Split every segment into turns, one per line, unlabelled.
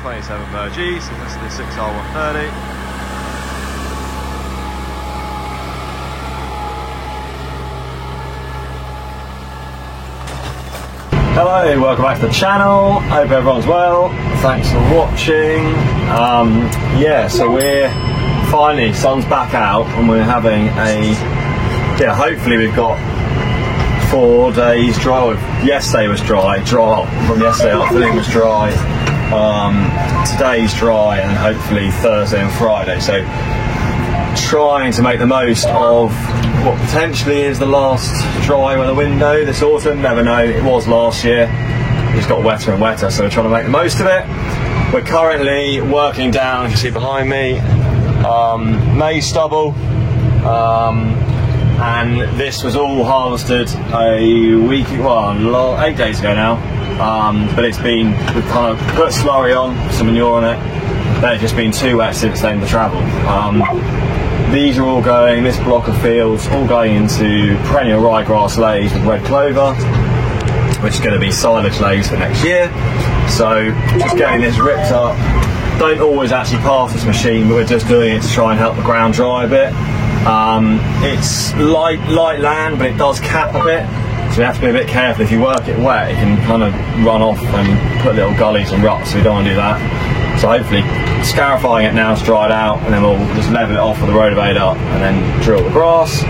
27 Burgess, and this is the 6R130. Hello, welcome back to the channel. Hope everyone's well. Thanks for watching. So we're finally, sun's back out and we're having hopefully we've got 4 days dry. Yesterday was dry from yesterday afternoon was dry. Today's dry, and hopefully Thursday and Friday. So trying to make the most of what potentially is the last dry weather window this autumn. Never know, it was last year. It just got wetter and wetter, so we're trying to make the most of it. We're currently working down, as you see behind me, maize stubble, and this was all harvested 8 days ago now, but we've kind of put slurry on, some manure on it, then it's just been too wet since then to travel. These are all going, this block of fields, all going into perennial ryegrass lays with red clover, which is going to be silage lays for next year. So just getting this ripped up. Don't always actually pass this machine, but we're just doing it to try and help the ground dry a bit. It's light land, but it does cap a bit, so you have to be a bit careful. If you work it wet, it can kind of run off and put little gullies and ruts, so we don't want to do that. So hopefully scarifying it now it's dried out, and then we'll just level it off with the rotavator and then drill the grass.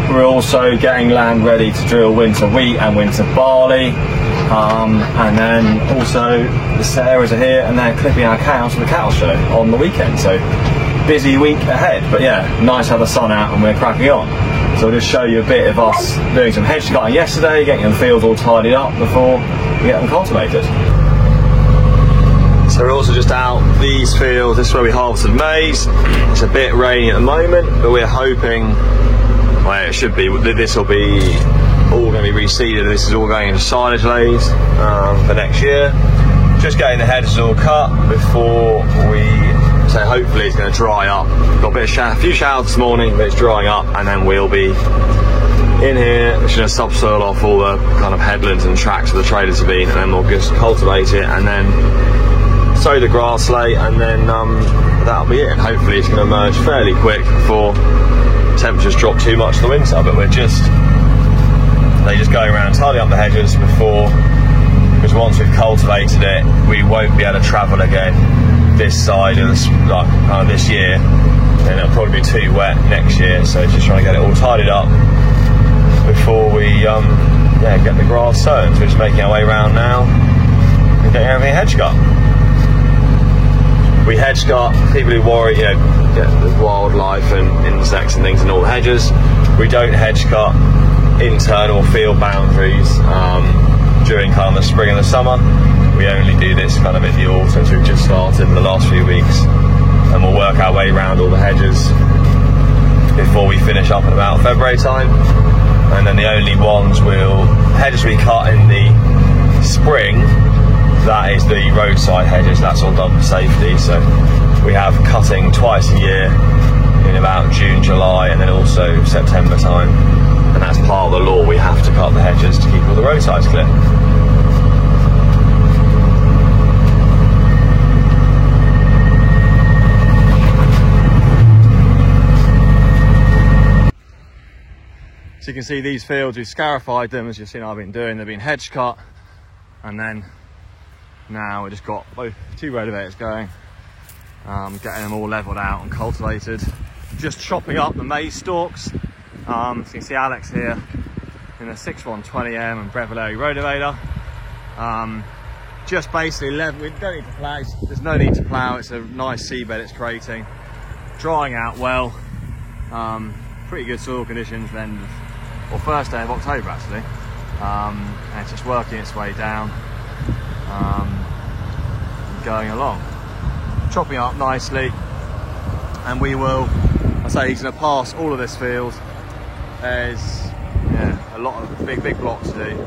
We're also getting land ready to drill winter wheat and winter barley, and then also the Sarahs are here and they're clipping our cows for the cattle show on the weekend. So busy week ahead, but yeah, nice to have the sun out and we're cracking on. So I'll just show you a bit of us doing some hedge cutting yesterday, getting the fields all tidied up before we get them cultivated. So we're also just out these fields. This is where we harvested maize. It's a bit rainy at the moment, but we're hoping, well, it should be, this will be all going to be reseeded. This is all going into silage lays for next year. Just getting the hedges all cut before so hopefully it's going to dry up. We've got a few showers this morning, but it's drying up, and then we'll be in here. We're just going to subsoil off all the kind of headlands and tracks where the trailers have been, and then we'll just cultivate it and then sow the grass lay, and then that'll be it. And hopefully it's going to emerge fairly quick before temperatures drop too much in the winter. But they're just going around tidying up the hedges before, because once we've cultivated it, we won't be able to travel again this side of this year, and it'll probably be too wet next year. So just trying to get it all tidied up before we get the grass sown. So we're just making our way around now and getting everything hedge cut. We hedge cut, people who worry, there's wildlife and insects and things in all the hedges. We don't hedge cut internal field boundaries during kind of the spring and the summer. We only do this kind of in the autumn, so we've just started in the last few weeks, and we'll work our way around all the hedges before we finish up in about February time. And then the only hedges we cut in the spring, that is the roadside hedges. That's all done for safety. So we have cutting twice a year in about June, July, and then also September time. And that's part of the law. We have to cut the hedges to keep all the roadsides clear. So you can see these fields, we've scarified them, as you've seen I've been doing. They've been hedge cut, and then now we've just got 2 rotavators going, getting them all levelled out and cultivated. Just chopping up the maize stalks. So you can see Alex here in the 6120M and Breville rotavator. Just basically level. We don't need to plough. There's no need to plough. It's a nice seabed it's creating. Drying out well. Pretty good soil conditions then, or first day of October actually. And it's just working its way down. Going along, chopping up nicely, and we will, I say he's going to pass all of this field. There's a lot of big blocks to do.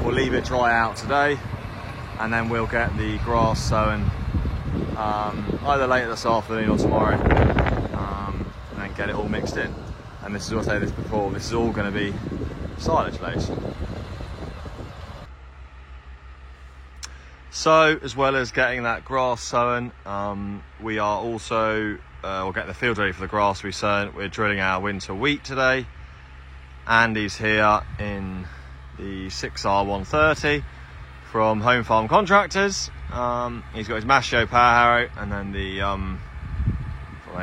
We'll leave it dry out today, and then we'll get the grass sown either later this afternoon or tomorrow, and then get it all mixed in. And this is what I said this before, this is all going to be silage lays. So as well as getting that grass sown, we are also we'll get the field ready for the grass to be sown. We're drilling our winter wheat today. Andy's here in the 6R130 from Home Farm Contractors. He's got his Mashio power harrow and then the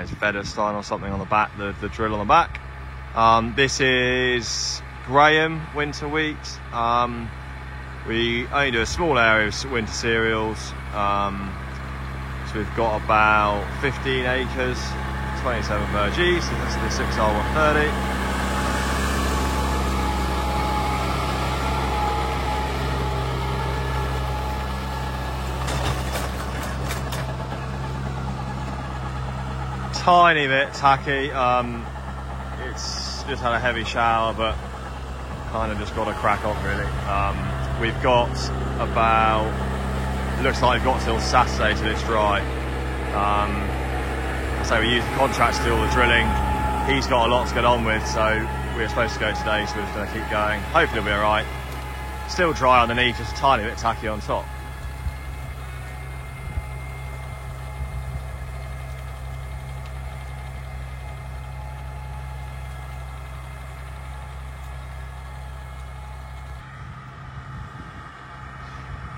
his Federstein or something on the back, the drill on the back. This is Graham winter wheat. We only do a small area of winter cereals. So we've got about 15 acres, 27 Burgess, so that's the 6R130. Tiny bit tacky. It's just had a heavy shower, but kind of just got to crack on really. We've got about, it looks like we've got till Saturday till it's dry. So we use the contract to do all the drilling. He's got a lot to get on with, so we're supposed to go today, so we're just going to keep going. Hopefully it'll be alright. Still dry underneath, just a tiny bit tacky on top.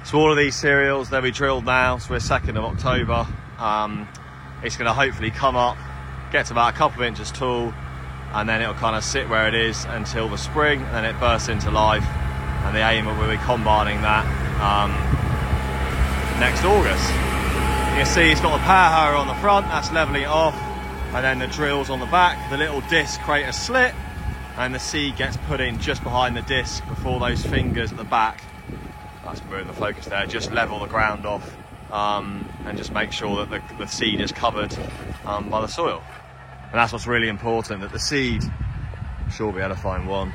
So all of these cereals, they'll be drilled now, so we're 2nd of October. It's going to hopefully come up, get to about a couple of inches tall, and then it'll kind of sit where it is until the spring, and then it bursts into life. And the aim will be combining that next August. You can see it's got the power harrow on the front, that's levelling it off, and then the drills on the back. The little disc create a slit, and the seed gets put in just behind the disc before those fingers at the back. That's moving the focus there, just level the ground off and just make sure that the seed is covered by the soil. And that's what's really important, that the seed, I'm sure we'll be able to find one.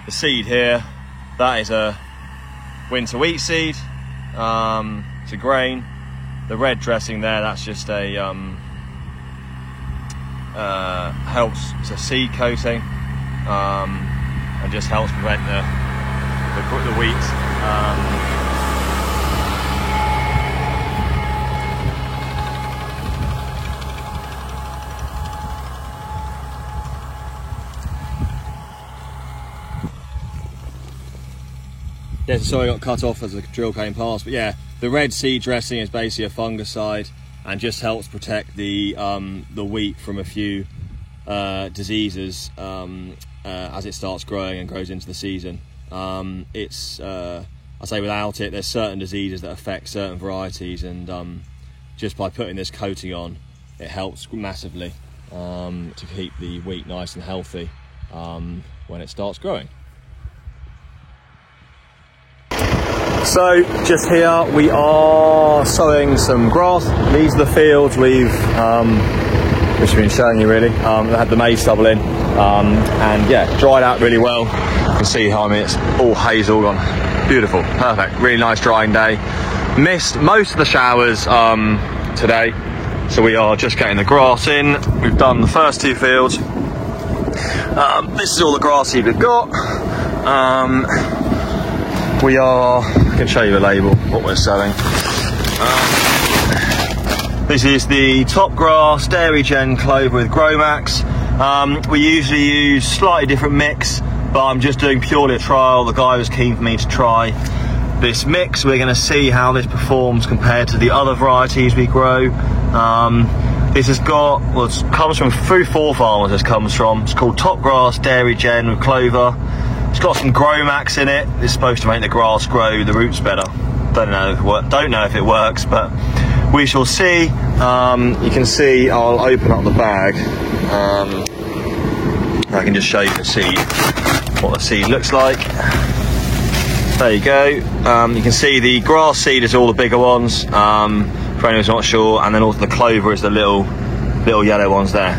The seed here, that is a winter wheat seed, it's a grain. The red dressing there, that's just a, it's a seed coating. And just helps prevent the wheat. Yeah, so sorry I got cut off as the drill came past, but yeah, the red seed dressing is basically a fungicide and just helps protect the wheat from a few diseases as it starts growing and grows into the season. I say without it, there's certain diseases that affect certain varieties, and just by putting this coating on, it helps massively to keep the wheat nice and healthy when it starts growing. So just here we are sowing some grass. These are the fields we've which I've been showing you really. They had the maize stubble in, and yeah, dried out really well. You can see how it's all hazel gone. Beautiful, perfect, really nice drying day. Missed most of the showers today, so we are just getting the grass in. We've done the first 2 fields. This is all the grass seed we've got. I can show you a label, what we're sowing. This is the top grass Dairy Gen clover with Gromax. We usually use slightly different mix, but I'm just doing purely a trial. The guy was keen for me to try this mix. We're going to see how this performs compared to the other varieties we grow. This has got, well, it comes from through 4 farmers. This comes from. It's called Top Grass Dairy Gen with Clover. It's got some Gromax in it. It's supposed to make the grass grow the roots better. Don't know if it works, but we shall see. You can see, I'll open up the bag. I can just show you the seed, what the seed looks like. There you go. You can see the grass seed is all the bigger ones, for anyone who's not sure, and then also the clover is the little yellow ones there.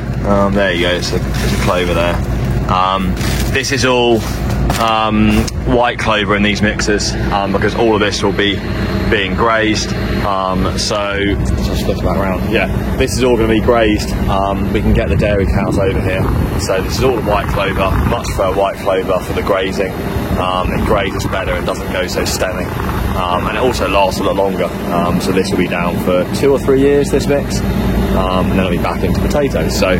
There you go, it's a clover there. This is all white clover in these mixers because all of this will be being grazed. So just flip that around. Yeah, this is all going to be grazed. We can get the dairy cows over here. So this is all the white clover. Much prefer white clover for the grazing. It grazes better and doesn't go so stemming. And it also lasts a lot longer. So this will be down for 2 or 3 years, this mix, and then it'll be back into potatoes. So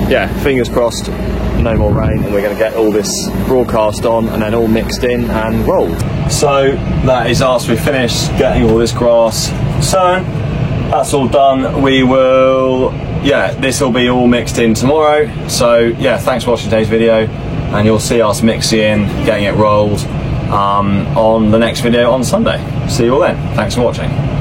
yeah, fingers crossed, no more rain, and we're going to get all this broadcast on and then all mixed in and rolled. So that is us. We finished getting all this grass sown. That's all done. We will, yeah, this will be all mixed in tomorrow. So yeah, thanks for watching today's video, and you'll see us mixing in, getting it rolled on the next video on Sunday. See you all then. Thanks for watching.